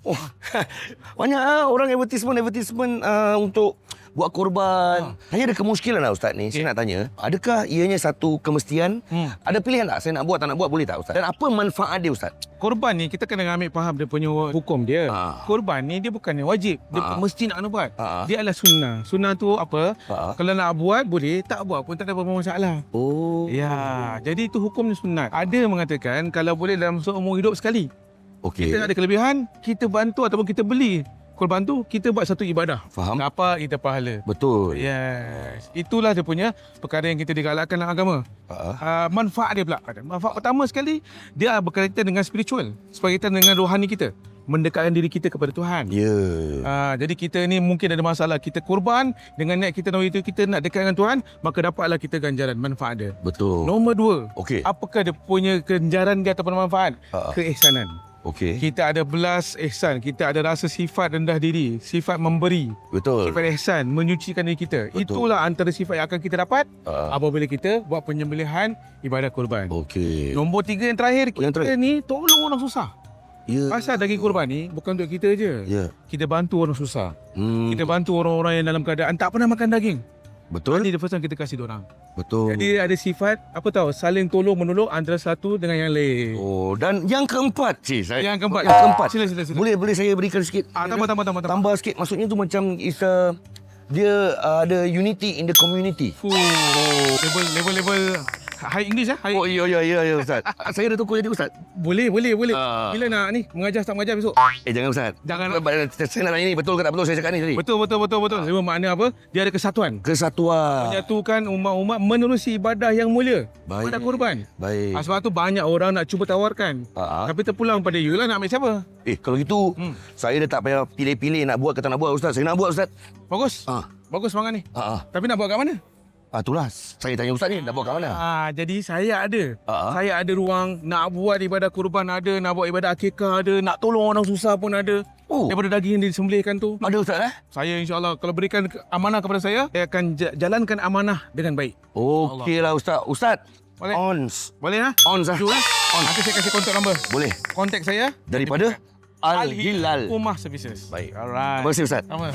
Oh, banyak orang advertisement untuk buat korban. Hanya ada kemuskilan lah Ustaz ni. Saya nak tanya, adakah ianya satu kemestian? Ada pilihan tak? Saya nak buat, tak nak buat, boleh tak Ustaz? Dan apa manfaat dia Ustaz? Korban ni kita kena ambil faham dia punya hukum dia. Korban ni dia bukannya wajib. Dia mesti nak kena buat. Dia adalah sunnah. Sunnah tu apa? Kalau nak buat boleh, tak buat pun tak ada apa-apa masalah. Oh. Ya, jadi itu hukumnya sunat. Ada mengatakan kalau boleh dalam seumur hidup sekali. Okey. Kita ada kelebihan, kita bantu ataupun kita beli korban tu, kita buat satu ibadah. Faham. Apa kita pahala. Betul. Yes. Itulah dia punya perkara yang kita digalakkan dalam agama. Manfaat dia pula. Manfaat pertama sekali, dia berkaitan dengan spiritual. Berkaitan dengan rohani kita. Mendekatkan diri kita kepada Tuhan. Ya. Jadi kita ni mungkin ada masalah. Kita korban dengan niat kita itu kita nak dekat dengan Tuhan, maka dapatlah kita ganjaran manfaat dia. Betul. Nombor 2. Okey. Apakah dia punya ganjaran dia ataupun manfaat? Keihsanan. Okey. Kita ada belas ihsan, kita ada rasa sifat rendah diri, sifat memberi, Betul. sifat ihsan, menyucikan diri kita. Betul. Itulah antara sifat yang akan kita dapat apabila kita buat penyembelihan ibadah kurban. Okey. Nombor 3 yang terakhir, Yang kita ni tolong orang susah. Ya. Pasal daging kurban ni bukan untuk kita je. Ya. Kita bantu orang susah. Kita bantu orang-orang yang dalam keadaan tak pernah makan daging. Betul. Jadi the first time kita kasih diorang. Betul. Jadi ada sifat apa tahu, saling tolong menolong antara satu dengan yang lain. Oh, dan yang keempat, saya. Yang keempat. Yang keempat. Sila. Boleh saya berikan sikit? Tambah. Sikit. Maksudnya tu macam dia ada unity in the community. Level high English high. Oh, ya Ustaz. Saya dah tukar jadi Ustaz. Boleh. Bila nak ni mengajar start mengajar besok? Jangan Ustaz. Jangan. Saya nak tanya ni, betul ke tak betul saya cakap ni tadi? Betul. Dia bermakna apa? Dia ada kesatuan. Kesatuan. Menyatukan umat-umat menerusi ibadah yang mulia. Baik. Ibadah kurban. Baik. Sebab tu banyak orang nak cuba tawarkan. Tapi terpulang pada you lah, nak ambil siapa? Kalau gitu, saya dah tak payah pilih-pilih nak buat ke tak nak buat Ustaz. Saya nak buat Ustaz. Bagus. Bagus semangat ni. Tapi nak buat kat mana? Itulah. Saya tanya Ustaz ni, nak buat kat mana? Jadi saya ada. Saya ada ruang nak buat ibadah kurban ada, nak buat ibadah akikah ada, nak tolong orang susah pun ada. Daripada daging yang disembelihkan tu. Ada Ustaz Saya insya-Allah kalau berikan amanah kepada saya akan jalankan amanah dengan baik. Okeylah Ustaz. Ustaz. Boleh? Ons. Boleh Ons lah. On. Nanti saya kasih kontak number. Boleh. Kontak saya Daripada Al-Hilal Ummah Services. Baik. Alright. Terima kasih Ustaz. Sama.